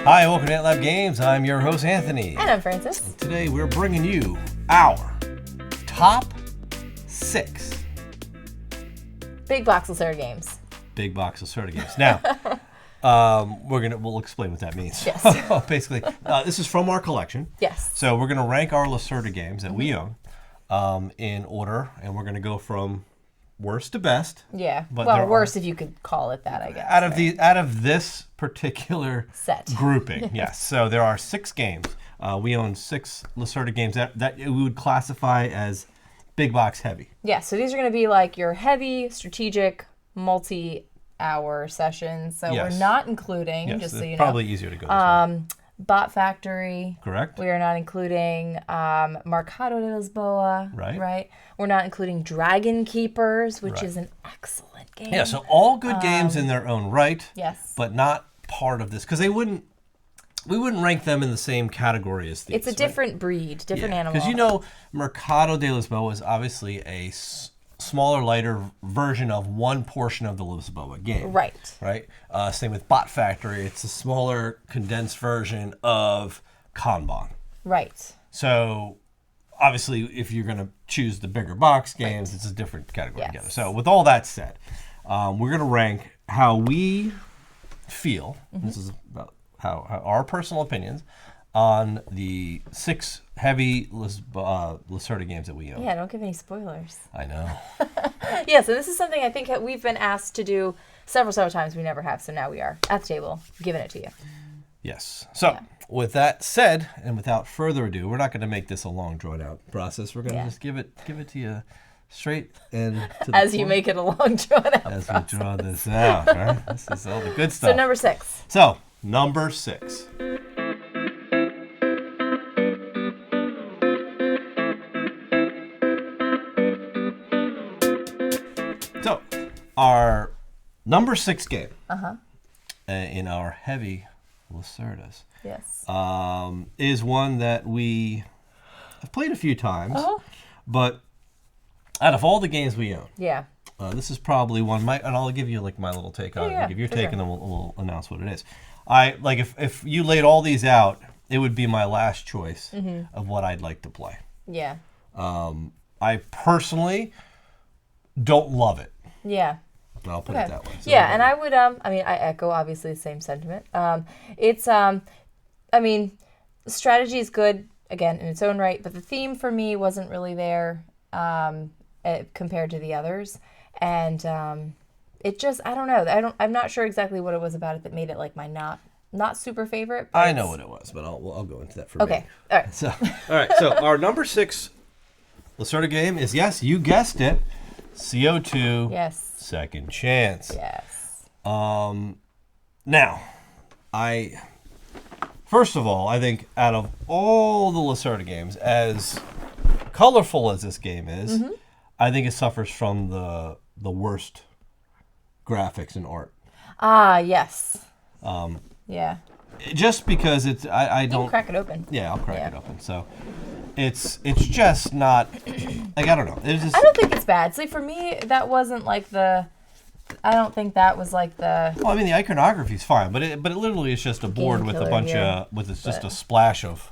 Hi, welcome to Lab Games. I'm your host, Anthony. And I'm Francis. Today we're bringing you our top 6 Big box Lacerda games. big box Lacerda games. Now, we'll explain what that means. Yes. Basically, this is from our collection. Yes. So we're gonna rank our Lacerda games that we own in order, and we're gonna go from worst to best. Yeah. But Well, worst if you could call it that, I guess. Out of this particular Set. grouping, yes. So there are 6 games. We own 6 Lacerda games that we would classify as big box heavy. Yeah, so these are going to be like your heavy, strategic, multi-hour sessions. So Yes. we're not including, Yes, just so it's you know, probably easier to go this way. Bot Factory. Correct. We are not including Mercado de Lisboa. Right. We're not including Dragon Keepers, which Right. is an excellent game. Yeah, so all good games in their own right. Yes. But not part of this, because we wouldn't rank them in the same category as these. It's a different breed, different animal. Because Mercado de Lisboa is obviously a smaller, lighter version of one portion of the Lisboa game. Right. Right? Same with Bot Factory. It's a smaller, condensed version of Kanban. Right. So, obviously, if you're going to choose the bigger box games, it's a different category Yes. together. So, with all that said, we're going to rank how we feel. This is about how our personal opinions on the 6 heavy Lacerda games that we own. Yeah, don't give any spoilers. I know. Yeah, so this is something I think we've been asked to do several times. We never have, so now we are at the table giving it to you. Yes. So, with that said, and without further ado, we're not going to make this a long, drawn-out process. We're going to just give it to you straight and to the As you point. make it a long drawn-out As process. we draw this out, right? This is all the good stuff. So number 6. So, number 6. So, our number 6 game in our heavy Lacerdas Yes. is one that we have played a few times, but out of all the games we own, Yeah. this is probably one. And I'll give you like my little take on it. Yeah, Give your for take, sure. and then we'll announce what it is. If you laid all these out, it would be my last choice of what I'd like to play. Yeah. I personally don't love it. Yeah. I'll put it that way. So Yeah, and I would I echo obviously the same sentiment. Strategy is good again in its own right, but the theme for me wasn't really there compared to the others. And it just, I don't know. I'm not sure exactly what it was about it that made it like my not super favorite. But I know what it was, but I'll go into that for Okay. me. All right. So, all right. So our number 6 Lacerda game is, yes, you guessed it, CO2 Yes. Second Chance. Yes. Now, first of all, I think out of all the Lacerda games, as colorful as this game is, I think it suffers from the worst graphics and art. Ah, yes. Yeah. Just because it's, I You don't. can crack it open. Yeah, I'll crack Yeah. it open. So, it's just not, like, I don't know. It's just, I don't think it's bad. See, for me, that wasn't like I don't think that was like the. well, I mean, the iconography is fine, but it literally is just a board with a killer, bunch yeah. just a splash of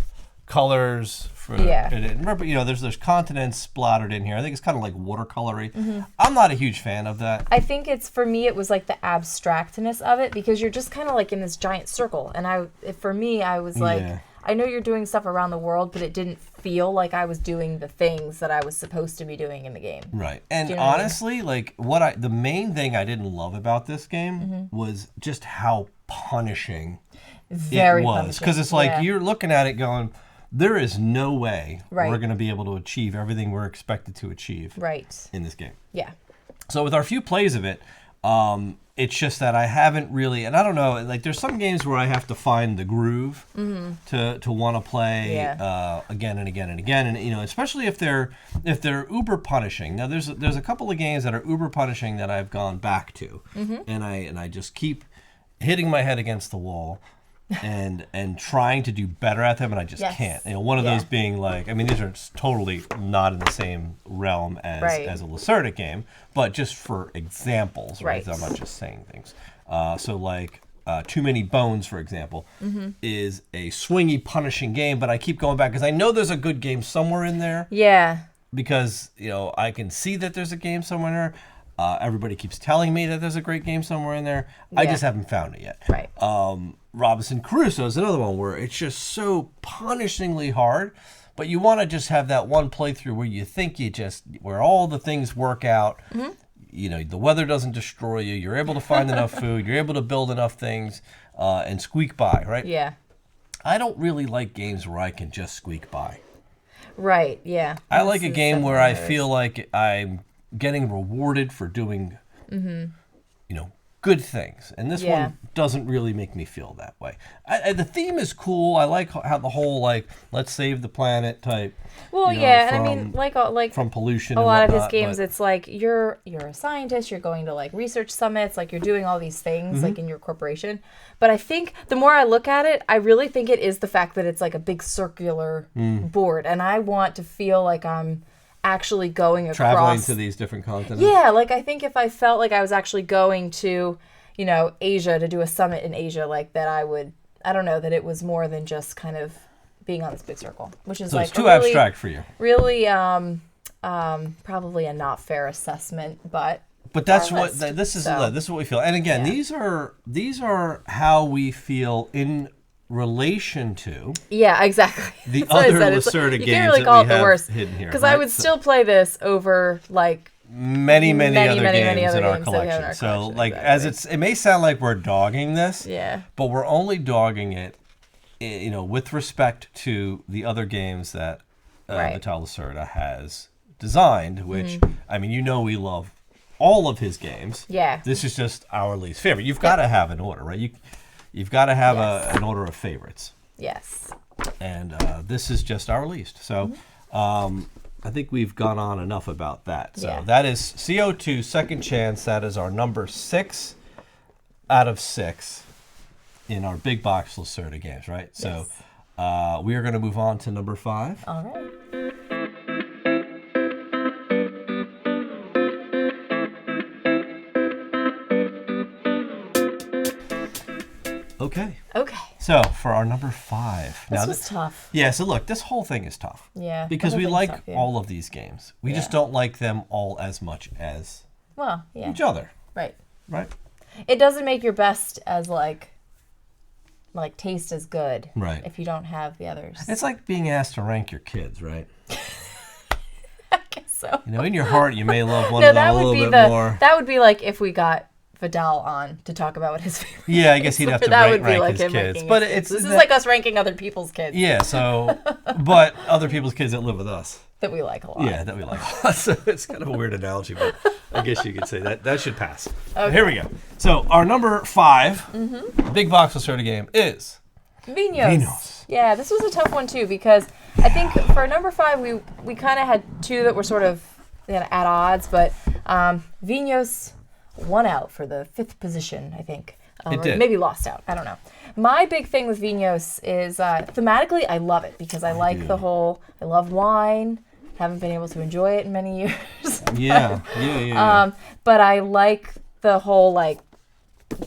colors. Yeah. And remember, there's continents splattered in here. I think it's kind of like watercolory. I'm not a huge fan of that. I think for me, it was like the abstractness of it because you're just kind of like in this giant circle. And for me, I was like, Yeah. I know you're doing stuff around the world, but it didn't feel like I was doing the things that I was supposed to be doing in the game. Right. And Do you know what I mean? honestly, like the main thing I didn't love about this game was just how punishing Very it was. punishing. Because it's like Yeah. you're looking at it going, there is no way Right. we're going to be able to achieve everything we're expected to achieve Right. in this game. Yeah. So with our few plays of it, it's just that I haven't really, and I don't know, like there's some games where I have to find the groove to want to play again and again and again, and especially if they're uber punishing. Now there's a couple of games that are uber punishing that I've gone back to, and I just keep hitting my head against the wall. and trying to do better at them, and I just can't. One of those being like, I mean, these are totally not in the same realm as a Lacerda game, but just for examples, right? I'm not just saying things. So like Too Many Bones, for example, is a swingy, punishing game, but I keep going back because I know there's a good game somewhere in there. Yeah. Because, I can see that there's a game somewhere in there. Everybody keeps telling me that there's a great game somewhere in there. I just haven't found it yet. Right. Robinson Crusoe is another one where it's just so punishingly hard, but you want to just have that one playthrough where you think where all the things work out. The weather doesn't destroy you. You're able to find enough food. You're able to build enough things and squeak by, right? Yeah. I don't really like games where I can just squeak by. Right, yeah. I like a game where I feel like I'm getting rewarded for doing, good things. And this one doesn't really make me feel that way. The theme is cool. I like how the whole, let's save the planet type. Well, and I mean, from pollution. A lot of his games, it's like you're a scientist. You're going to research summits. You're doing all these things in your corporation. But I think the more I look at it, I really think it is the fact that it's a big circular board, and I want to feel like I'm actually going across. Traveling to these different continents. Yeah, I think if I felt like I was actually going to, Asia to do a summit in Asia, that I don't know, that it was more than just kind of being on this big circle, which is so it's too abstract for you. Really, probably a not fair assessment, but that's what this is. This is what we feel. And again, these are how we feel in relation to. Yeah, exactly. The other Lacerda games you can't really call it the worst hidden here. Because I would still play this over many other games in our collection. So exactly. As it may sound like we're dogging this, but we're only dogging it, with respect to the other games that Vital Lacerda has designed. Which we love all of his games. Yeah. This is just our least favorite. You've got to have an order, right? You've got to have an order of favorites. Yes. And this is just our least. So I think we've gone on enough about that. So that is CO2 Second Chance. That is our number 6 out of 6 in our big box Lacerda games, right? Yes. So we are going to move on to number 5. All right. Okay. Okay. So for our number 5. This was tough. Yeah, so look, this whole thing is tough. Yeah. Because we like all of these games. We just don't like them all as much as each other. Right. Right? It doesn't make your best as taste as good. Right. If you don't have the others. It's like being asked to rank your kids, right? I guess so. In your heart, you may love one of them a little bit more. That would be like if we got Vidal on to talk about what his favorite. Yeah, I guess he'd have to rank his kids. But this is like us ranking other people's kids. Yeah, so, but other people's kids that live with us. That we like a lot. Yeah, that we like a lot. So it's kind of a weird analogy, but I guess you could say that should pass. Okay. Here we go. So our number 5 big box Lacerda game is Vinos. Yeah, this was a tough one too because I think for number 5 we kind of had 2 that were sort of at odds, but Vinos won out for the 5th position, I think. It did. Maybe lost out. I don't know. My big thing with Vinos is thematically, I love it because I like the whole. I love wine. Haven't been able to enjoy it in many years. Yeah. But I like the whole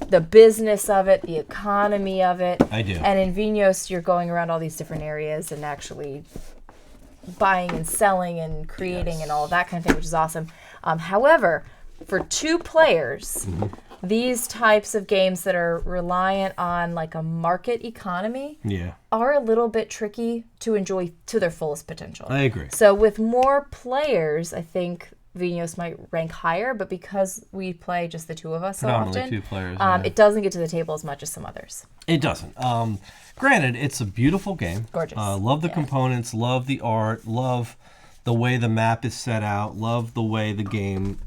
the business of it, the economy of it. I do. And in Vinos, you're going around all these different areas and actually buying and selling and creating and all of that kind of thing, which is awesome. However, for 2 players, these types of games that are reliant on a market economy are a little bit tricky to enjoy to their fullest potential. I agree. So with more players, I think Vinos might rank higher, but because we play just the 2 of us so often, 2 players, it doesn't get to the table as much as some others. It doesn't. Granted, it's a beautiful game. Gorgeous. Love the components, love the art, love the way the map is set out, love the way the game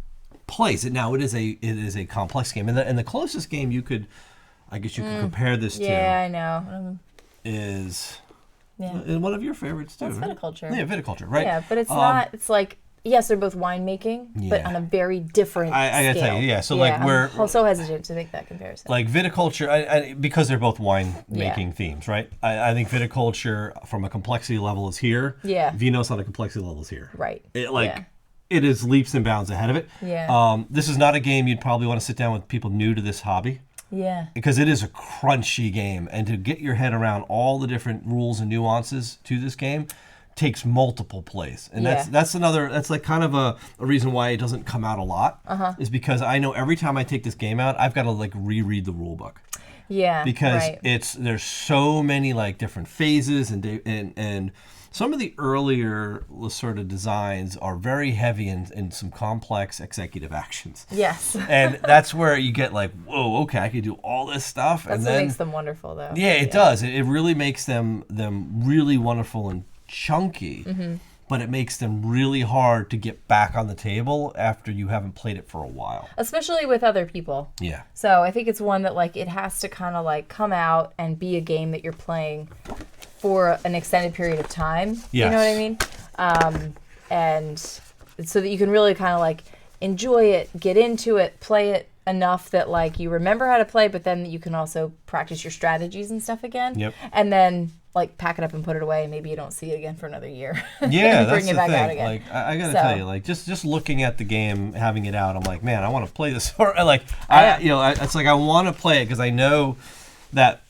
plays it. Now it is a complex game, and the closest game you could compare this to. Yeah, I know. Is one of your favorites too. That's viticulture. Yeah, viticulture, right? Yeah, but it's not. It's yes, they're both winemaking, but on a very different scale. I gotta tell you, yeah. So we're I'm so hesitant to make that comparison. Viticulture, because they're both winemaking themes, right? I think viticulture from a complexity level is here. Yeah. Vinos on a complexity level is here. Right. It is leaps and bounds ahead of it. Yeah. This is not a game you'd probably want to sit down with people new to this hobby. Yeah. Because it is a crunchy game, and to get your head around all the different rules and nuances to this game takes multiple plays. And that's like kind of a reason why it doesn't come out a lot, is because I know every time I take this game out, I've got to like reread the rule book. Yeah. Because there's so many like different phases, and some of the earlier Lacerda designs are very heavy in some complex executive actions. Yes. And that's where you get like, whoa, okay, I could do all this stuff. That's what makes them wonderful, though. Yeah, it does. It really makes them really wonderful and chunky, but it makes them really hard to get back on the table after you haven't played it for a while. Especially with other people. Yeah. So I think it's one that like it has to kind of like come out and be a game that you're playing for an extended period of time. Yes. You know what I mean? And so that you can really kind of like enjoy it, get into it, play it enough that like you remember how to play, but then you can also practice your strategies and stuff again. Yep. And then like pack it up and put it away, and maybe you don't see it again for another year. Yeah, that's bring it the back thing. Out again. Like I gotta tell you, like just looking at the game, having it out, I'm like, man, I want to play this. Or like it's like I want to play it because I know that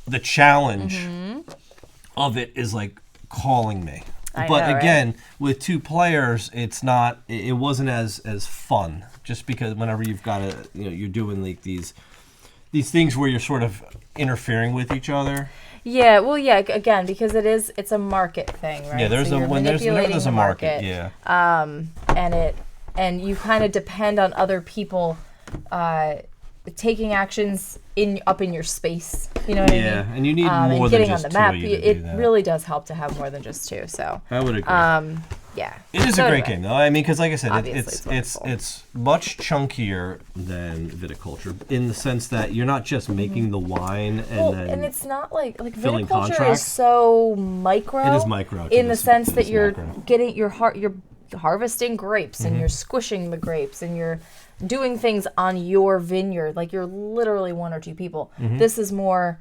the challenge of it is like calling me. But again, with 2 players, it's not. It wasn't as fun. Just because whenever you've got you're doing like these things where you're sort of interfering with each other. Yeah, well, yeah, again, because it's a market thing, right? Yeah, there's a market, yeah. And you kind of depend on other people taking actions up in your space. You know what I mean? Yeah, and you need more than just on the map. two. It really does help to have more than just 2. So I would agree. Yeah, it is a great game, though. I mean, because like I said, it's much chunkier than viticulture in the sense that you're not just making the wine and it's not like filling viticulture contracts. is so micro. It is micro in the sense that you're macro. getting you're harvesting grapes and you're squishing the grapes and you're doing things on your vineyard. Like you're literally 1 or 2 people. This is more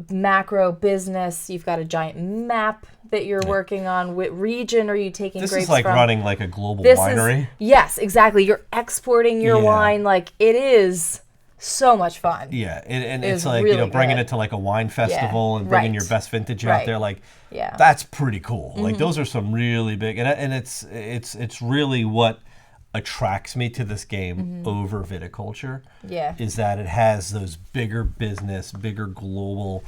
macro business. You've got a giant map that you're working on. What region are you taking grapes from? This is like running like a global winery. Yes, exactly. You're exporting your wine. Like it is so much fun. Yeah, and it's like really bringing good. it to like a wine festival and bringing your best vintage out there. Like that's pretty cool. Like those are some really big, and it's really what attracts me to this game over viticulture. Yeah, is that it has those bigger business, bigger global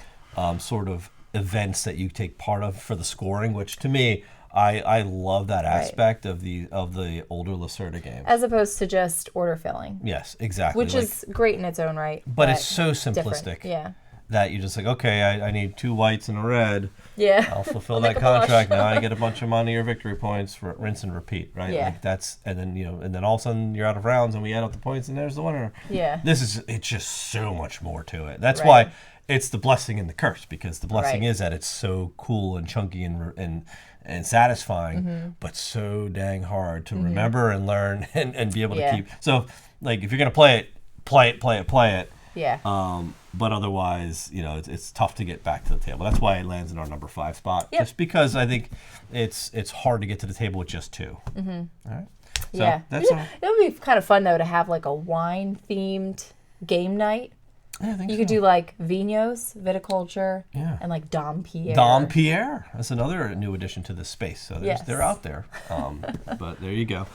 sort of events that you take part of for the scoring, which to me, I love that aspect of the older Lacerda games. As opposed to just order filling. Yes, exactly. Which is great in its own right. But it's so simplistic. Yeah. That you're just like, okay, I need 2 whites and a red. Yeah. I'll fulfill that contract. Now I get a bunch of money or victory points for rinse and repeat, right? Yeah. Like that's, and then all of a sudden you're out of rounds and we add up the points and there's the winner. Yeah. It's just so much more to it. That's why it's the blessing and the curse, because the blessing is that it's so cool and chunky and satisfying, but so dang hard to remember and learn and be able to keep. So like if you're gonna play it. Yeah. But otherwise, it's tough to get back to the table. That's why it lands in our number 5 spot. Just because I think it's hard to get to the table with just 2. All right. So that's it would be kind of fun though to have like a wine themed game night. Yeah, I think you could do like vinos, viticulture, and like Dom Pierre. Dom Pierre. That's another new addition to this space. So they're out there. But there you go.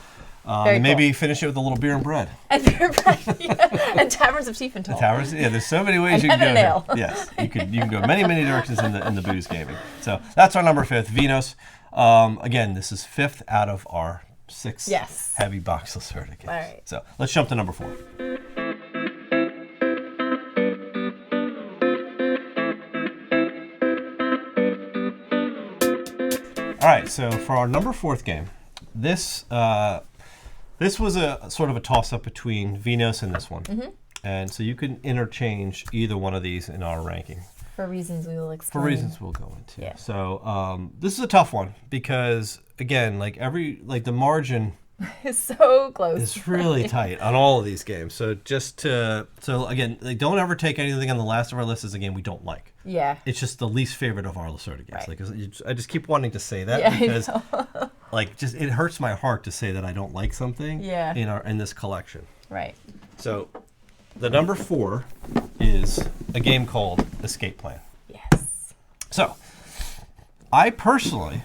And maybe finish it with a little beer and bread. And beer and bread, and taverns of Tiefenthal. There's so many ways you can go. Ale. Yes, you can go many directions in the booze gaming. So that's our number 5, Vinos. Again, this is 5th out of our 6 heavy box Lacerda games. All right. So let's jump to number 4. All right, so for our number 4th game, this was a sort of a toss-up between Vinos and this one. And so you can interchange either one of these in our ranking. For reasons we will explain. For reasons we'll go into. Yeah. So this is a tough one because, again, the margin is so close. It's really tight on all of these games. So again, don't ever take anything on the last of our list as a game we don't like. Yeah. It's just the least favorite of our Lacerda games. Right. I just keep wanting to say that because it hurts my heart to say that I don't like something in this collection. Right. So the number 4 is a game called Escape Plan. Yes. So, I personally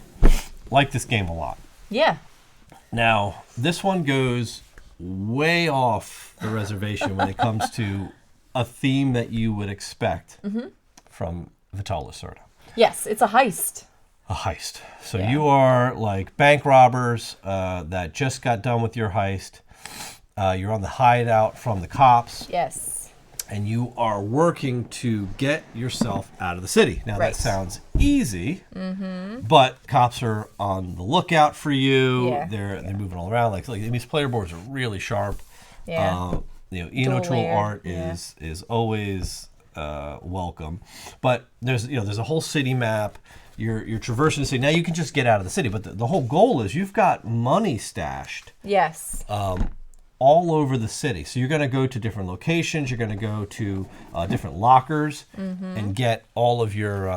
like this game a lot. Yeah. Now, this one goes way off the reservation when it comes to a theme that you would expect from Vital Lacerda. Yes, it's a heist. A heist. So you are like bank robbers that just got done with your heist. You're on the hideout from the cops. Yes. And you are working to get yourself out of the city. Now, Right. that sounds easy, but cops are on the lookout for you. Yeah. They're moving all around. Like these player boards are really sharp. Yeah. Eno tool layered, art is always welcome. But there's a whole city map. You're traversing the city. Now you can just get out of the city, but the whole goal is you've got money stashed Yes. all over the city. So you're going to go to different locations. You're going to go to different lockers and get all of your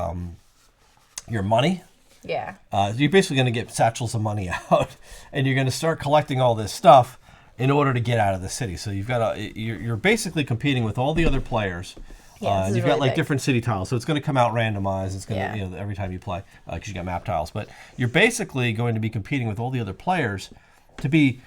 money. Yeah. You're basically going to get satchels of money out, and you're going to start collecting all this stuff in order to get out of the city. So you're basically competing with all the other players. Yeah, You've really got like big. different city tiles, so it's going to come out randomized. It's going to Yeah. every time you play because you got map tiles. But you're basically going to be competing with all the other players to be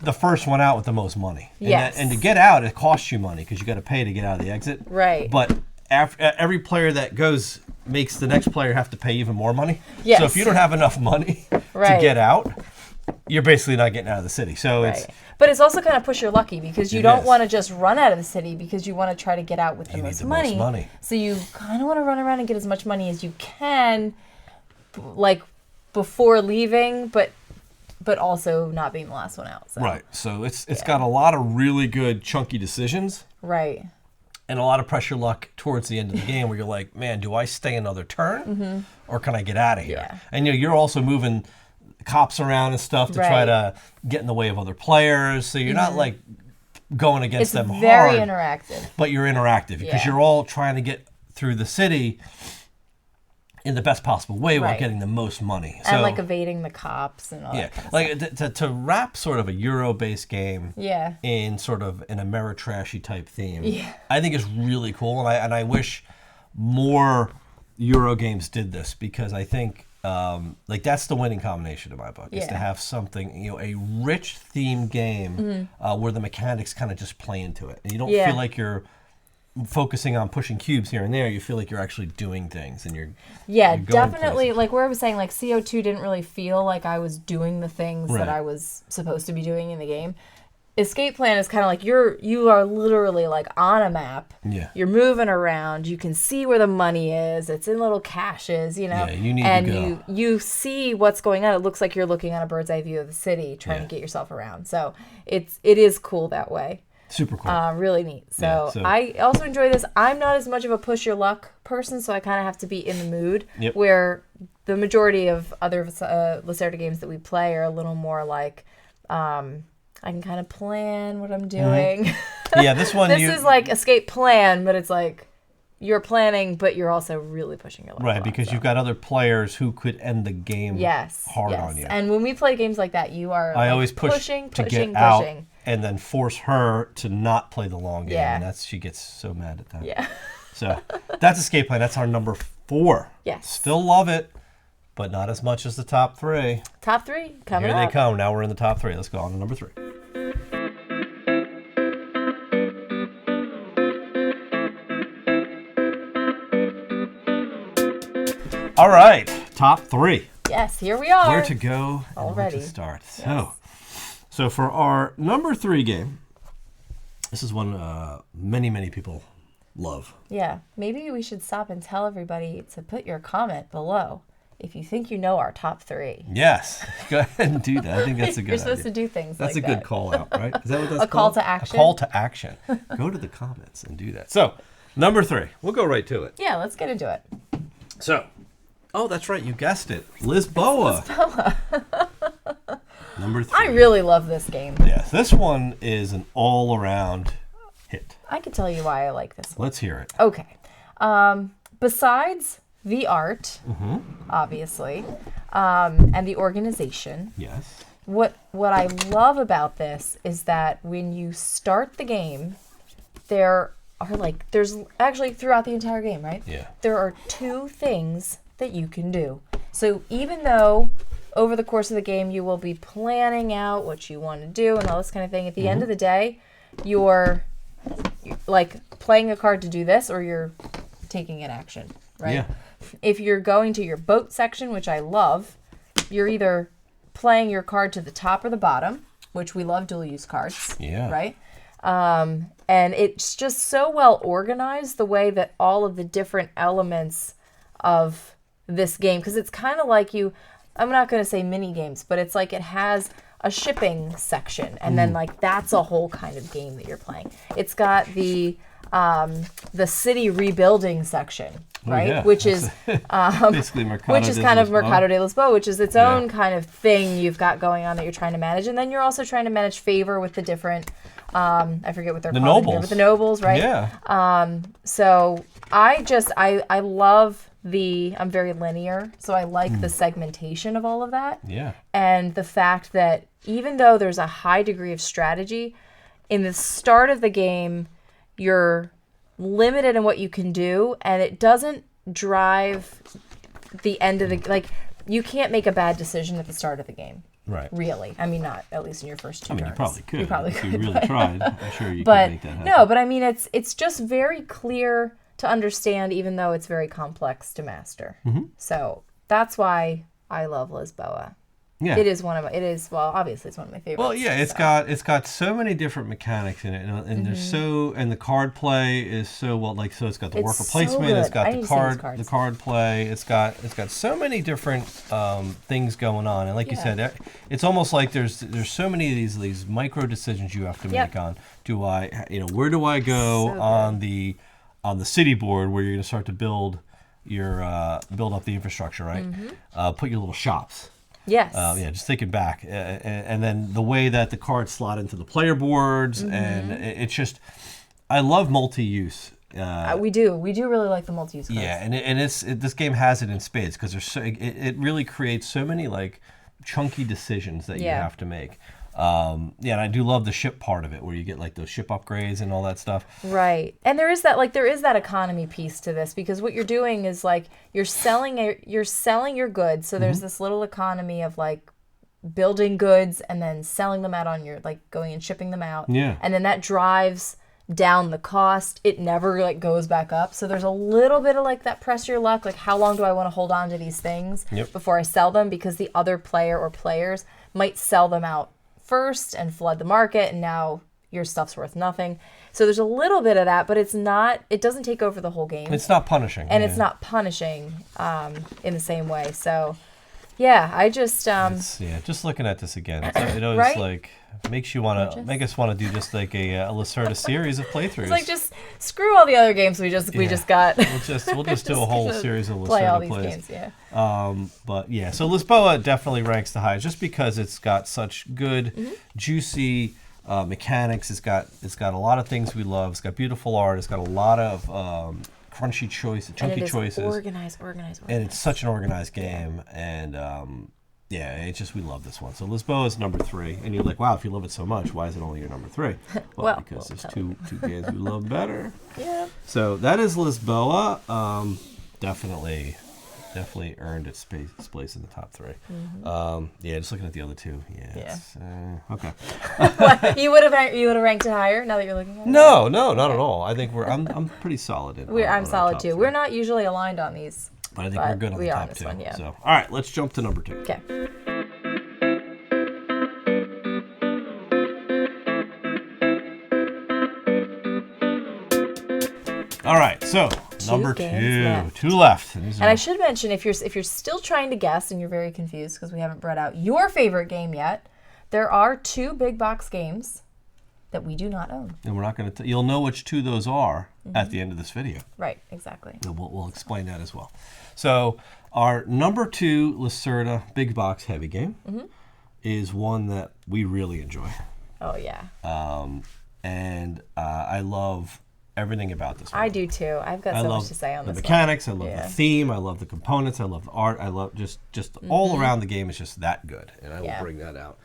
the first one out with the most money. And Yes. and to get out, it costs you money because you got to pay to get out of the exit. Right. But every player that goes makes the next player have to pay even more money. Yes. So if you don't have enough money Right. to get out, you're basically not getting out of the city. So Right. it's But it's also kind of push your lucky because you It don't is. want to just run out of the city because you want to try to get out with the You need most the most money. So you kind of want to run around and get as much money as you can, like before leaving, but also not being the last one out. So. right. So it's got a lot of really good chunky decisions. Right. And a lot of pressure luck towards the end of the game where you're like, man, do I stay another turn or can I get out of here? Yeah. And you're also moving cops around and stuff to try Right. to get in the way of other players. So you're not like going against It's them very hard, interactive. but you're interactive because Yeah. you're all trying to get through the city in the best possible way while Right. getting the most money. And So, like evading the cops and all yeah, that kind of like to wrap sort of a Euro-based game Yeah. in sort of an Ameritrashy type theme, Yeah. I think is really cool, and I wish more Euro games did this because I think like that's the winning combination in my book is to Yeah. have something a rich themed game where the mechanics kind of just play into it, and you don't Yeah. feel like you're focusing on pushing cubes here and there. You feel like you're actually doing things, and you're Yeah, you're going definitely. places. Like where I was saying, like CO2 didn't really feel like I was doing the things Right. that I was supposed to be doing in the game. Escape Plan is kind of like you are literally like on a map. Yeah. You're moving around. You can see where the money is. It's in little caches, you know. Yeah, you need to and go. you see what's going on. It looks like you're looking on a bird's eye view of the city, trying Yeah. to get yourself around. So it is cool that way. Super cool. Really neat. So, Yeah, so- I also enjoy this. I'm not as much of a push your luck person, so I kind of have to be in the mood. Yep. Where the majority of other Lacerda games that we play are a little more like, I can kind of plan what I'm doing. Yeah, this one This is like Escape Plan, but it's like you're planning, but you're also really pushing your luck. a right lot, because so. you've got other players who could end the game Yes, hard yes. on you. And when we play games like that, you are I like, always push pushing, to pushing, get out pushing. and then force her to not play the long game, Yeah. and she gets so mad at that. Yeah. So that's Escape Plan. That's our number 4. Yes. Still love it, but not as much as the top 3. Top 3 coming Here up. they come. Now we're in the top 3. Let's go on to number 3. All right, top 3. Yes, here we are. Where to go and where Already. to start. So for our number 3 game, this is one many people love. Yeah, maybe we should stop and tell everybody to put your comment below if you think you know our top 3. Yes, go ahead and do that. I think that's a good You're supposed idea. to do things That's like a good that. call out, right? Is that what that's A call called? to action? A call to action. Go to the comments and do that. So, number 3. We'll go right to it. Yeah, let's get into it. So, oh, that's right. You guessed it. Lisboa. Number 3. I really love this game. Yes, this one is an all-around hit. I can tell you why I like this one. Let's hear it. Okay. Besides the art, obviously, and the organization, Yes. what I love about this is that when you start the game, there are like, there's actually throughout the entire game, right? Yeah. There are 2 things that you can do. So even though over the course of the game you will be planning out what you want to do and all this kind of thing, at the end of the day, you're like playing a card to do this, or you're taking an action, right? Yeah. If you're going to your boat section, which I love, you're either playing your card to the top or the bottom, which we love dual use cards. Yeah. Right? And it's just so well organized, the way that all of the different elements of this game, because it's kind of like I'm not going to say mini games, but it's like it has a shipping section, and then like that's a whole kind of game that you're playing. It's got the city rebuilding section, right? Yeah. Which is Basically Mercado which is de kind of Lisboa. Mercado de Lisboa, which is its own kind of thing you've got going on that you're trying to manage, and then you're also trying to manage favor with the different I forget what they're called nobles. here, but the nobles, right? Yeah. So I love I'm very linear, so I like the segmentation of all of that. Yeah. And the fact that even though there's a high degree of strategy, in the start of the game, you're limited in what you can do, and it doesn't drive the end of the, like, you can't make a bad decision at the start of the game. Right. Really. I mean, not at least in your first 2 turns. You probably could. You probably if could. you really tried. I'm sure you But could make that happen. no, but I mean, it's just very clear to understand, even though it's very complex to master. So that's why I love Lisboa. Yeah. It is well, obviously it's one of my favorites. Well, yeah, it's got so many different mechanics in it, and there's and the card play is so well, like, so it's got the It's worker so placement, good. it's got I the need to see these card cards. play, it's got so many different things going on, and like you said, it's almost like there's so many of these micro decisions you have to make on. Where do I go on the city board where you're going to start to build build up the infrastructure, right? Put your little shops. Yes. Just thinking back, and then the way that the cards slot into the player boards, and it's just, I love multi-use. We do really like the multi-use cards. Yeah, and this game has it in spades, because it really creates so many like chunky decisions that you have to make. And I do love the ship part of it, where you get like those ship upgrades and all that stuff. Right. And there is that economy piece to this, because what you're doing is like you're selling your goods. So there's this little economy of like building goods and then selling them out on your, like, going and shipping them out. Yeah. And then that drives down the cost. It never like goes back up. So there's a little bit of like that press your luck, like how long do I want to hold on to these things before I sell them, because the other player or players might sell them out first and flood the market, and now your stuff's worth nothing. So there's a little bit of that, but it doesn't take over the whole game. It's not punishing. And it's not punishing in the same way. So yeah, I just just looking at this again, it always right? like makes us want to do just like a Lacerda series of playthroughs. It's like, just screw all the other games we just got. We'll just do a whole series of play all Lacerda these plays. games, yeah. But yeah, so Lisboa definitely ranks the highest, just because it's got such good, juicy mechanics. It's got a lot of things we love. It's got beautiful art. It's got a lot of crunchy choices, chunky choices. Organized. And it's such an organized game, and it's just, we love this one. So Lisboa is number 3, and you're like, wow, if you love it so much, why is it only your number 3? Well, because there's two games we love better. Yeah. So that is Lisboa. Definitely earned its place in the top 3. Just looking at the other 2. Okay. What, you would have ranked it higher now that you're looking at it? No, not at all. I think I'm pretty solid in. I'm solid too. 3. We're not usually aligned on these. But I think we're good on the top 2. One, yeah. So, all right, let's jump to number 2. Okay. All right, so number 2, 2 left. And I should mention, if you're still trying to guess and you're very confused because we haven't brought out your favorite game yet, there are 2 big box games that we do not own. And we're not going to. You'll know which 2 those are at the end of this video. Right, exactly. And we'll explain that as well. So our number 2 Lacerda big box heavy game is one that we really enjoy. Oh yeah. And I love everything about this one. I do too. I've got so much to say on this one. The mechanics, I love the theme, I love the components, I love the art, I love just all around the game is just that good. And I will bring that out.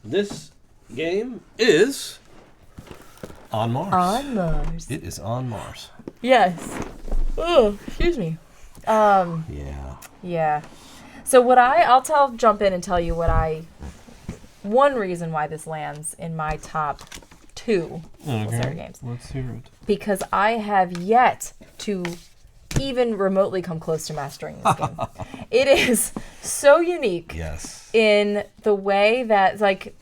This game is On Mars. On Mars. It is on Mars. Yes. Oh, excuse me. Yeah. Yeah. So jump in and tell you one reason why this lands in my top 2 Lacerda games. Let's hear it. Because I have yet to even remotely come close to mastering this game. It is so unique. Yes. In the way that, like,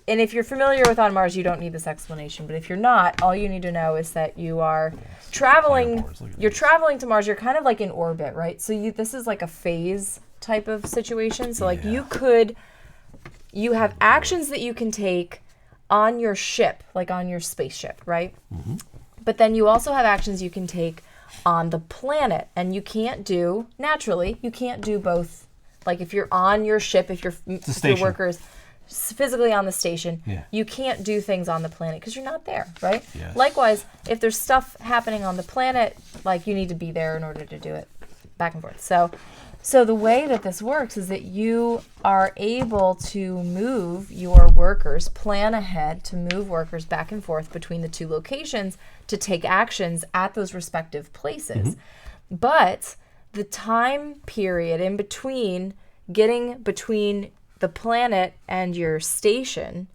and if you're familiar with On Mars, you don't need this explanation. But if you're not, all you need to know is that you are traveling. You're traveling to Mars. You're kind of like in orbit, right? So this is like a phase type of situation. So like you have actions that you can take on your ship, like on your spaceship, right? Mm-hmm. But then you also have actions you can take on the planet, and you can't do both. Like if you're on your ship, if your workers physically on the station, you can't do things on the planet because you're not there, right? Yes. Likewise, if there's stuff happening on the planet, like you need to be there in order to do it, back and forth. So the way that this works is that you are able to move your workers, plan ahead to move workers back and forth between the 2 locations to take actions at those respective places. Mm-hmm. But the time period in between getting between the planet and your station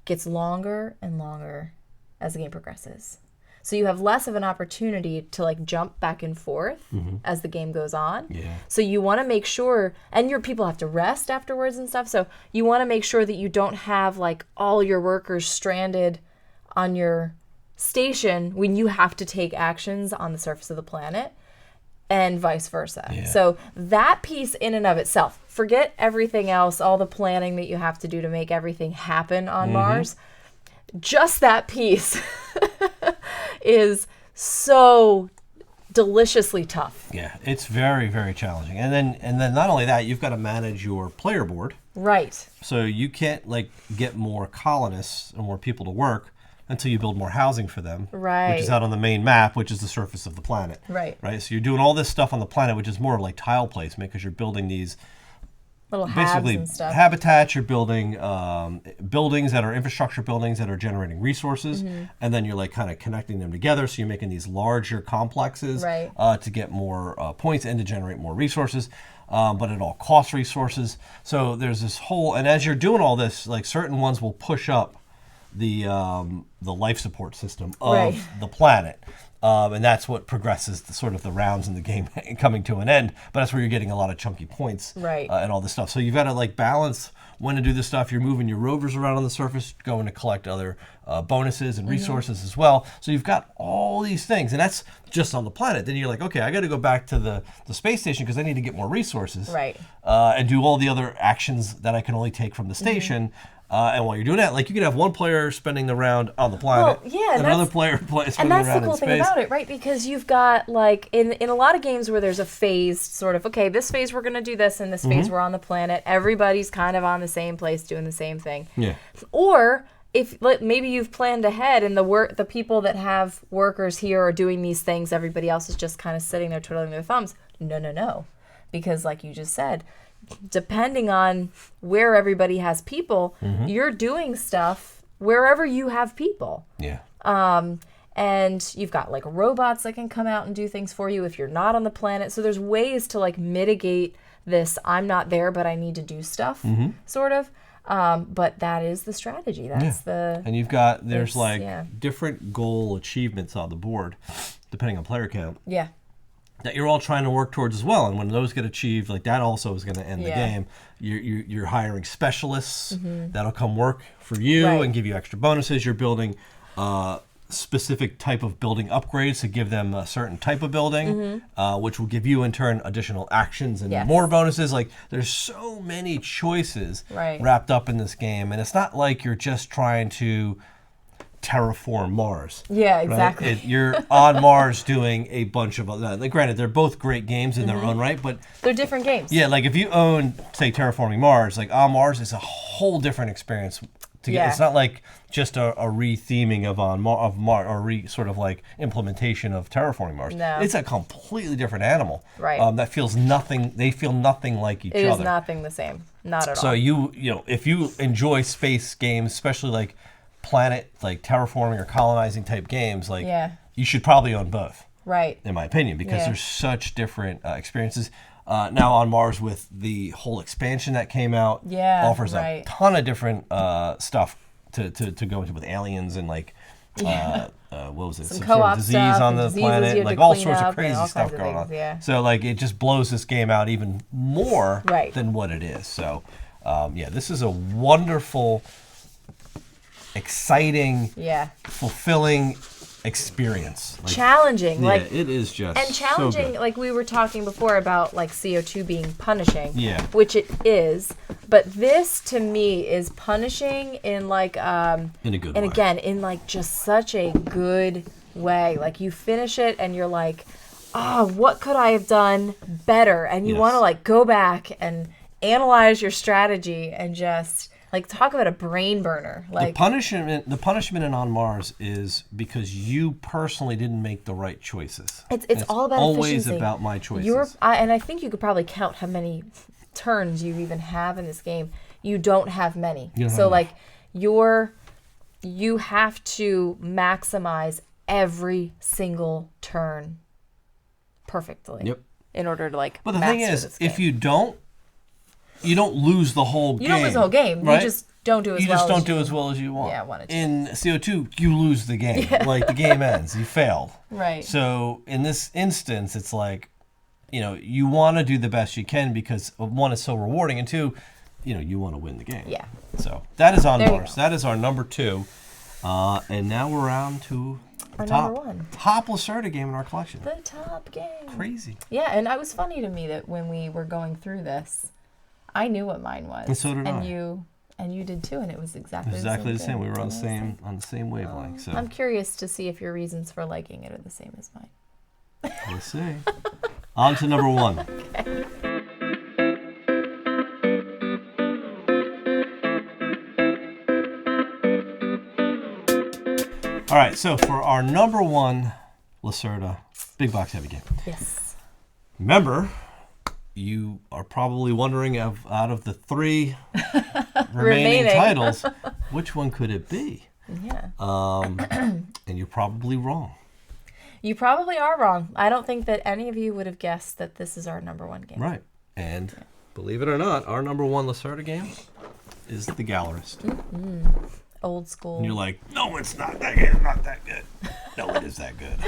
gets longer and longer as the game progresses. So you have less of an opportunity to like jump back and forth as the game goes on. Yeah. So you want to make sure, and your people have to rest afterwards and stuff. So you want to make sure that you don't have like all your workers stranded on your station when you have to take actions on the surface of the planet, and vice versa. Yeah. So that piece in and of itself, forget everything else, all the planning that you have to do to make everything happen on Mars. Just that piece is so deliciously tough. Yeah, it's very, very challenging. And then not only that, you've got to manage your player board. Right. So you can't like get more colonists or more people to work until you build more housing for them. Right. Which is out on the main map, which is the surface of the planet. Right. Right. So you're doing all this stuff on the planet, which is more like tile placement because you're building these little basically and stuff. Habitats. You're building buildings that are infrastructure buildings that are generating resources, and then you're like kind of connecting them together. So you're making these larger complexes to get more points and to generate more resources. But it all costs resources. So there's this whole, and as you're doing all this, like certain ones will push up the life support system of the planet. And that's what progresses the rounds in the game coming to an end. But that's where you're getting a lot of chunky points and all this stuff. So you've got to like balance when to do this stuff. You're moving your rovers around on the surface, going to collect other bonuses and resources as well. So you've got all these things, and that's just on the planet. Then you're like, okay, I got to go back to the space station because I need to get more resources, and do all the other actions that I can only take from the station. And while you're doing that, like you can have one player spending the round on the planet, and another player spending the round in space. And that's the cool thing about it, right? Because you've got like in a lot of games where there's a phased sort of, okay, this phase we're going to do this, and this phase we're on the planet. Everybody's kind of on the same place doing the same thing. Yeah. Or if maybe you've planned ahead and the people that have workers here are doing these things, everybody else is just kind of sitting there twiddling their thumbs. No. Because like you just said, depending on where everybody has people, you're doing stuff wherever you have people. Yeah. And you've got like robots that can come out and do things for you if you're not on the planet. So there's ways to like mitigate this I'm not there but I need to do stuff sort of. But that is the strategy. That's and there's different goal achievements on the board depending on player count. Yeah. That you're all trying to work towards as well, and when those get achieved, like that also is going to end the game. You're hiring specialists that'll come work for you and give you extra bonuses. You're building a specific type of building upgrades to give them a certain type of building, which will give you in turn additional actions and more bonuses. Like there's so many choices wrapped up in this game, and it's not like you're just trying to terraform Mars. Yeah, exactly. Right? You're on Mars doing a bunch of other. Like, granted, they're both great games in their own right, but they're different games. Yeah, like if you own, say, Terraforming Mars, like on Mars is a whole different experience. It's not like just a re-theming of Mars or sort of like implementation of Terraforming Mars. No. It's a completely different animal. Right. That feels nothing. They feel nothing like each other. It is nothing the same. Not at all. So you know, if you enjoy space games, especially like planet, like terraforming or colonizing type games, like you should probably own both. Right. In my opinion, because there's such different experiences. Now on Mars with the whole expansion that came out, offers a ton of different stuff to go into with aliens and like what was it? Some co-op sort of disease stuff on the planet, like all sorts of crazy stuff going on. Yeah. So like it just blows this game out even more than what it is. So this is a wonderful, exciting, fulfilling experience. Like, challenging. Yeah, like it is just and challenging. So like we were talking before about like CO2 being punishing. Yeah. Which it is, but this to me is punishing in like in a good way. And again, in like just such a good way. Like you finish it and you're like, what could I have done better? And you want to like go back and analyze your strategy and just like talk about a brain burner. Like the punishment in On Mars is because you personally didn't make the right choices. It's all about always efficiency. About my choices. And I think you could probably count how many turns you even have in this game. You don't have many. So like you have to maximize every single turn perfectly. Yep. In order to like. But the thing is, if you don't lose the whole game. You don't lose the whole game. Right? You just don't do as well. You just don't do as well as you want. Yeah, wanted to. In CO2, you lose the game. Like the game ends. You failed. Right. So in this instance, it's like, you want to do the best you can because one, it's so rewarding, and two, you want to win the game. Yeah. So that is On Mars. That is our number 2. And now we're on to our number 1. Top Lacerda game in our collection. The top game. Crazy. Yeah, and it was funny to me that when we were going through this, I knew what mine was. And so did I. And you did too, and it was exactly the same. We were on the same wavelength. So I'm curious to see if your reasons for liking it are the same as mine. We'll see. On to number 1. Okay. All right, so for our number 1 Lacerda big box heavy game. Yes. Remember, you are probably wondering out of the 3 remaining titles, which one could it be? Yeah. And you're probably wrong. You probably are wrong. I don't think that any of you would have guessed that this is our number 1 game. Right. And believe it or not, our number 1 Lacerda game is The Gallerist. Mm-hmm. Old school. And you're like, no, it's not that good. It's not that good. No, it is that good.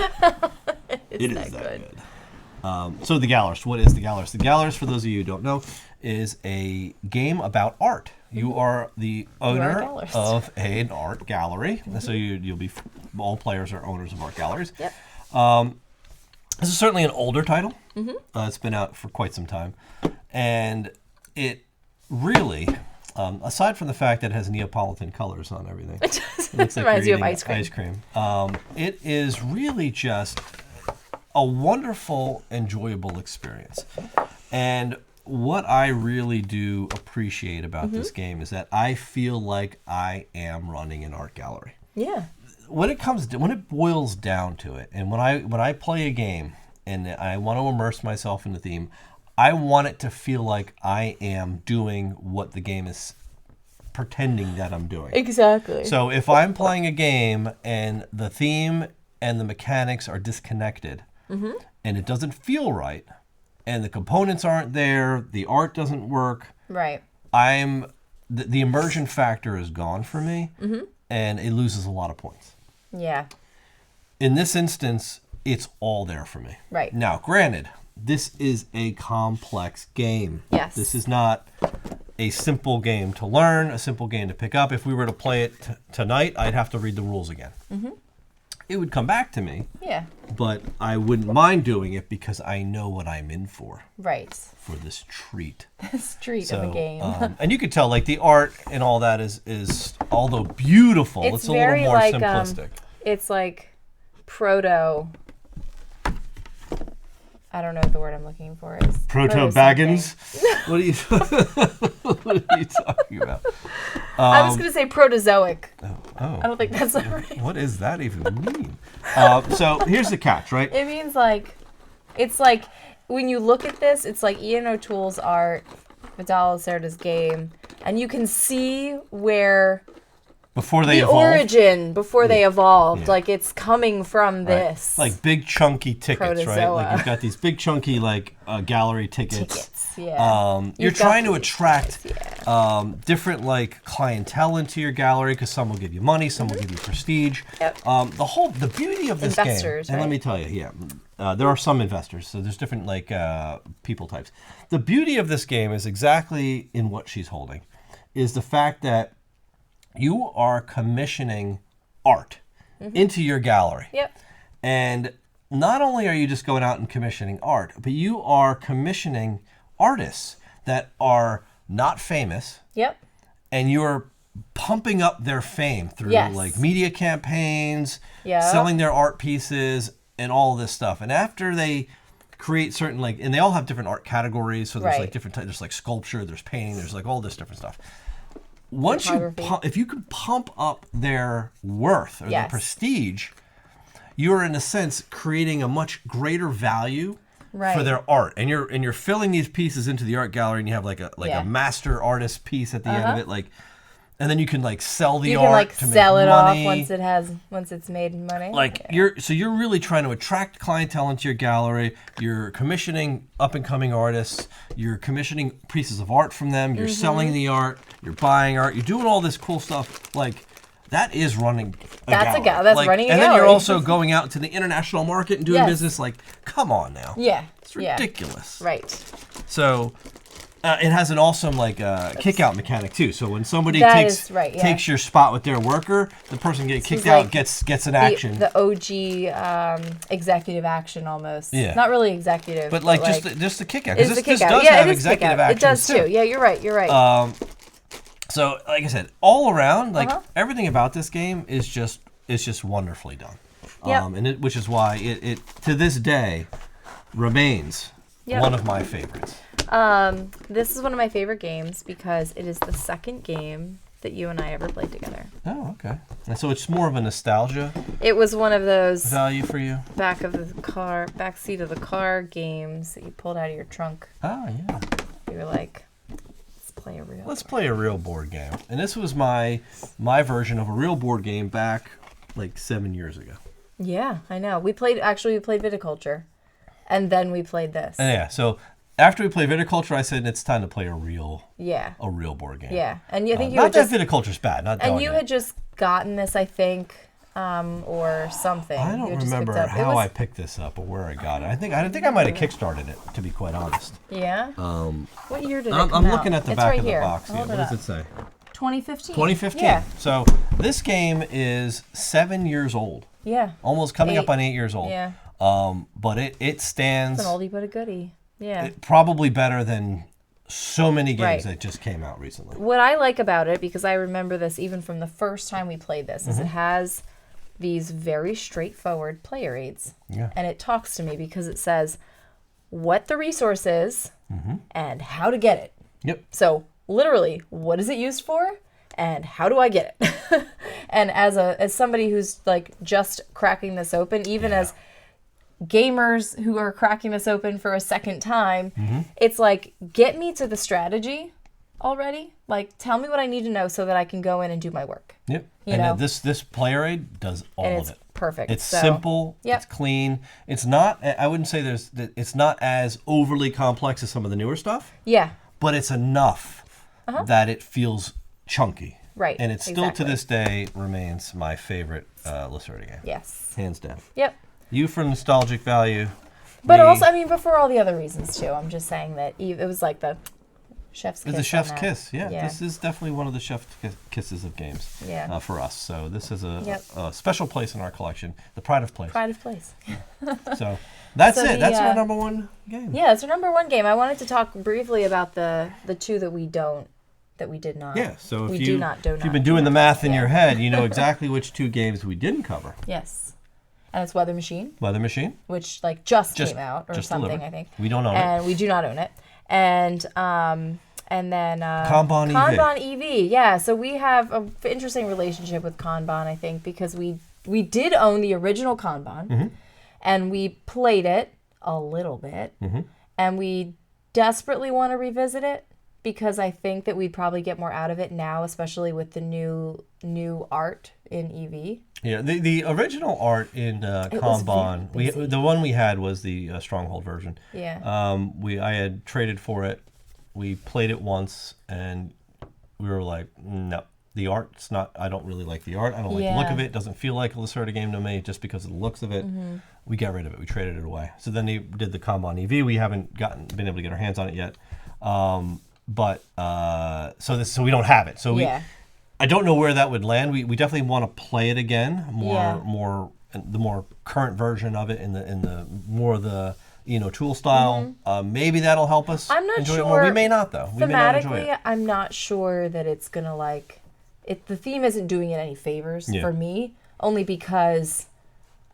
It is that good. So The Gallerist. What is The Gallerist? The Gallerist, for those of you who don't know, is a game about art. You are the owner of an art gallery. Mm-hmm. So you'll be, all players are owners of art galleries. Yep. This is certainly an older title. Mm-hmm. It's been out for quite some time. And it really, aside from the fact that it has Neapolitan colors on everything. It does. It looks like reminds you're you of eating ice cream. It is really just a wonderful, enjoyable experience. And what I really do appreciate about this game is that I feel like I am running an art gallery. Yeah. When it boils down to it, and when I play a game and I want to immerse myself in the theme, I want it to feel like I am doing what the game is pretending that I'm doing. Exactly. So if I'm playing a game and the theme and the mechanics are disconnected, and it doesn't feel right, and the components aren't there, the art doesn't work, right? The immersion factor is gone for me, and it loses a lot of points. Yeah. In this instance, it's all there for me. Right. Now, granted, this is a complex game. Yes. This is not a simple game to learn, a simple game to pick up. If we were to play it tonight, I'd have to read the rules again. It would come back to me. Yeah. But I wouldn't mind doing it because I know what I'm in for. Right. For this treat. This treat of a game. And you could tell, like, the art and all that is although beautiful, it's a little more simplistic. It's like proto. I don't know what the word I'm looking for is. Proto-Baggins? What are you talking about? I was going to say protozoic. Oh. I don't think that's right. What does that even mean? So here's the catch, right? It means it's like when you look at this, it's like Ian O'Toole's art, Vital Lacerda's game, and you can see where before they the evolved. origin before they evolved. Yeah. Like it's coming from this. Like big chunky tickets, right? Protozoa. Like you've got these big chunky like gallery tickets. Yeah. You're You've got trying to these attract tickets, different like clientele into your gallery because some will give you money, some will give you prestige. Yep. The beauty of this Investors, game, and let right? me tell you, there are some investors, so there's different like people types. The beauty of this game is exactly in what she's holding, is the fact that you are commissioning art into your gallery. Yep. And not only are you just going out and commissioning art, but you are commissioning artists that are not famous, Yep. and you're pumping up their fame through Yes. like media campaigns, Yeah. selling their art pieces, and all this stuff. And after they create certain like, and they all have different art categories. So there's Right. like different types. There's like sculpture, there's painting, there's like all this different stuff. Once you Photography. if you can pump up their worth or their Yes. prestige, you're in a sense creating a much greater value for Right. their art, and you're filling these pieces into the art gallery, and you have like a Yeah. a master artist piece at the end of it, like, and then you can like sell the You art can like to sell make it money. off once it's made money. Like you're really trying to attract clientele into your gallery. You're commissioning up and coming artists. You're commissioning pieces of art from them. You're selling the art. You're buying art. You're doing all this cool stuff. Like that is running. That's gallery. that's running a And then you're gallery. also going out to the international market and doing Yes. business. Like, come on now. Yeah. It's ridiculous. Right. So. It has an awesome like kick-out mechanic too. So when somebody That takes is right, yeah. takes your spot with their worker, the person getting kicked is out like gets an action. The OG executive action almost. Yeah. Not really executive. But like just the kick out, it's because the this kick out. does Yeah, have it is kick executive out. action It does too. Yeah, you're right. You're right. So like I said, all around, like Uh-huh. everything about this game is just wonderfully done. Yep. And which is why it to this day remains Yep. one of my favorites. This is one of my favorite games because it is the second game that you and I ever played together. Oh, okay. And so it's more of a nostalgia It was one of those value for you. back seat of the car games that you pulled out of your trunk. Oh yeah. You were like, let's play a real board game. And this was my version of a real board game back like 7 years ago. Yeah, I know. We played Viticulture, and then we played this. And yeah, so after we played Viticulture, I said it's time to play a real board game. Yeah, and I think you not had that just Viticulture's bad, not and dogging you it. had just gotten this, I think, or something. I You don't had just remember picked up. how I picked this up or where I got it. I think I might have kickstarted it, to be quite honest. Yeah. What year did it I'm come out? looking at the It's back right of the here. box. I'll Yeah, hold what it does up. it say? 2015. 2015. Yeah. So this game is 7 years old, Yeah. almost coming up 8. on 8 years old. Yeah. But it stands It's an oldie but a goodie. Yeah. probably better than so many games Right. that just came out recently. What I like about it, because I remember this even from the first time we played this, is it has these very straightforward player aids. Yeah. And it talks to me because it says what the resource is and how to get it. Yep. So literally, what is it used for and how do I get it? And as somebody who's like just cracking this open, even as gamers who are cracking this open for a second time, it's like, get me to the strategy already. Like, tell me what I need to know so that I can go in and do my work. Yep. You And know? this player aid does all And of it's it. perfect. It's So, simple. Yep. It's clean. It's not. I wouldn't say it's not as overly complex as some of the newer stuff, Yeah. but it's enough that it feels chunky. Right, And it still exactly. to this day remains my favorite Lacerda game. Yes. Hands down. Yep. You for nostalgic value. But me- also, I mean, but for all the other reasons too. I'm just saying that it was like the chef's kiss. It's the chef's on that. kiss. Yeah. This is definitely one of the chef's kisses of games. Yeah. For us. So this is Yep. a special place in our collection. The pride of place. Pride of place. So that's So it. the, That's our number one game. Yeah, it's our number one game. I wanted to talk briefly about the two that we did not. Yeah, so if we you do not, if you've been doing the math in your head, you know exactly which two games we didn't cover. Yes, and it's Weather Machine, Weather Machine, which like just came out or just something. delivered. I think We don't own and we do not own it. And then Kanban EV. Kanban EV. Yeah, so we have an interesting relationship with Kanban, I think, because we did own the original Kanban, and we played it a little bit, and we desperately want to revisit it. because I think that we'd probably get more out of it now, especially with the new art in EV. Yeah, the original art in Kanban, the one we had was the Stronghold version. Yeah. I had traded for it. We played it once, and we were like, no, the art's not. I don't really like the art. I don't like the look of it. It doesn't feel like a Lacerda game to me, just because of the looks of it. We got rid of it. We traded it away. So then they did the Kanban EV. We haven't been able to get our hands on it yet. So we don't have it. So I don't know where that would land. We definitely want to play it again, more the more current version of it, in the more of the tool style. Maybe that'll help us. I'm not enjoy sure. It more. We may not though. We may not enjoy it. I'm not sure that it's gonna like it. The theme isn't doing it any favors for me, only because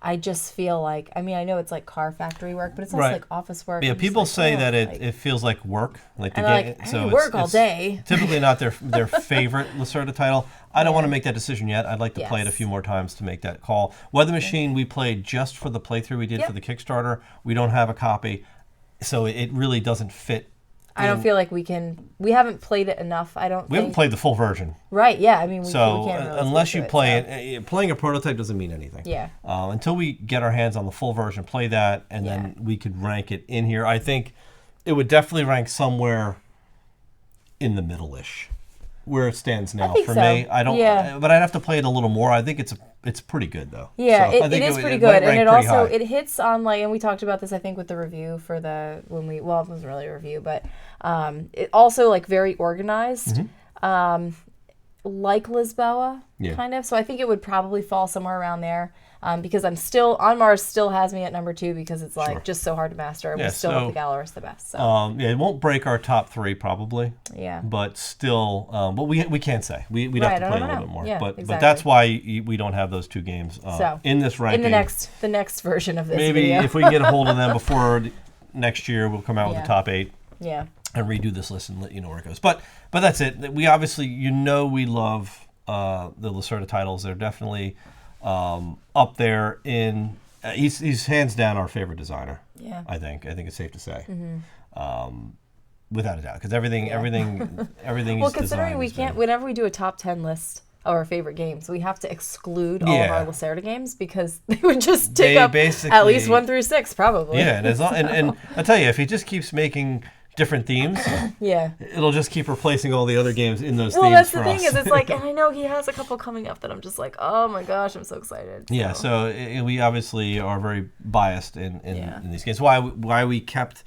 I just feel like, I mean, I know it's like car factory work, but it's also like office work. Yeah, people say that it feels like work, like the game. I work all day. Typically not their favorite Lacerda title. I don't want to make that decision yet. I'd like to play it a few more times to make that call. Weather Machine we played just for the playthrough we did for the Kickstarter. We don't have a copy, so it really doesn't fit. I don't feel like we haven't played it enough. We haven't played the full version. Right, yeah. I mean, we so can't really unless you play it, playing a prototype doesn't mean anything. Yeah. Until we get our hands on the full version, play that, and then we could rank it in here. I think it would definitely rank somewhere in the middle-ish, where it stands now for me. I don't, but I'd have to play it a little more. I think it's pretty good though. Yeah, so it is pretty good, and it also it hits on like, and we talked about this I think with the review for it wasn't really a review, but it also like very organized, like Lisboa kind of. So I think it would probably fall somewhere around there. Because I'm still on Mars, still has me at number 2 because it's like just so hard to master. And we still love the Gallerist the best. So. It won't break our top 3 probably. Yeah. But still, but we can't say. We'd have to play a little bit more. Yeah, but that's why we don't have those 2 games in this ranking. In the next version of this maybe video. if we can get a hold of them before next year, we'll come out with the top 8. Yeah. And redo this list and let you know where it goes. But that's it. We obviously, we love the Lacerda titles. They're definitely up there in he's hands down our favorite designer. Yeah, I think it's safe to say, without a doubt, because everything well, considering we can't, whenever we do a top 10 list of our favorite games, we have to exclude all of our Lacerda games because they would just take up at least 1 through 6 probably. Yeah, and I tell you, if he just keeps making different themes, it'll just keep replacing all the other games in those themes. Well, that's the thing is, it's like, and I know he has a couple coming up that I'm just like, oh my gosh, I'm so excited. So. Yeah, so we obviously are very biased in these games. Why we kept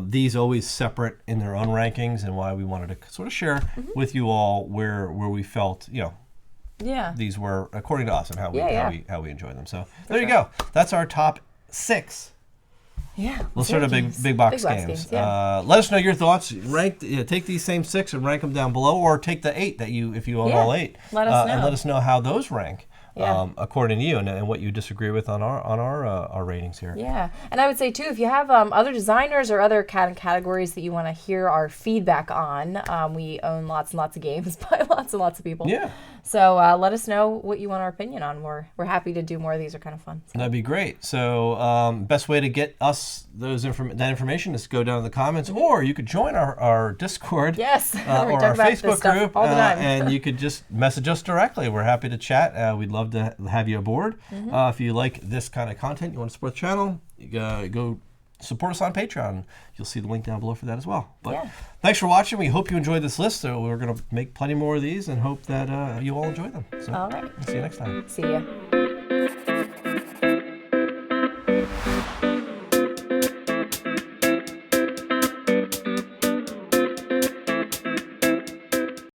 these always separate in their own rankings, and why we wanted to sort of share with you all where we felt these were according to us and how we enjoy them. So there you go. That's our top 6. Yeah, let's start a big box games. Let us know your thoughts. Take these same 6 and rank them down below, or take the 8 if you own all 8. Let us know. And let us know how those rank according to you, and what you disagree with on our ratings here. Yeah, and I would say too, if you have other designers or other categories that you want to hear our feedback on, we own lots and lots of games by lots and lots of people. Yeah. So let us know what you want our opinion on. We're happy to do more of these. Are kind of fun. So. That'd be great. So best way to get us that information is to go down in the comments, or you could join our Discord. Yes. Or our Facebook group, all the time. And you could just message us directly. We're happy to chat. We'd love to have you aboard. If you like this kind of content, you want to support the channel, go support us on Patreon. You'll see the link down below for that as well. But thanks for watching. We hope you enjoyed this list. So we're going to make plenty more of these and hope that you all enjoy them. So all right. See you next time. See ya.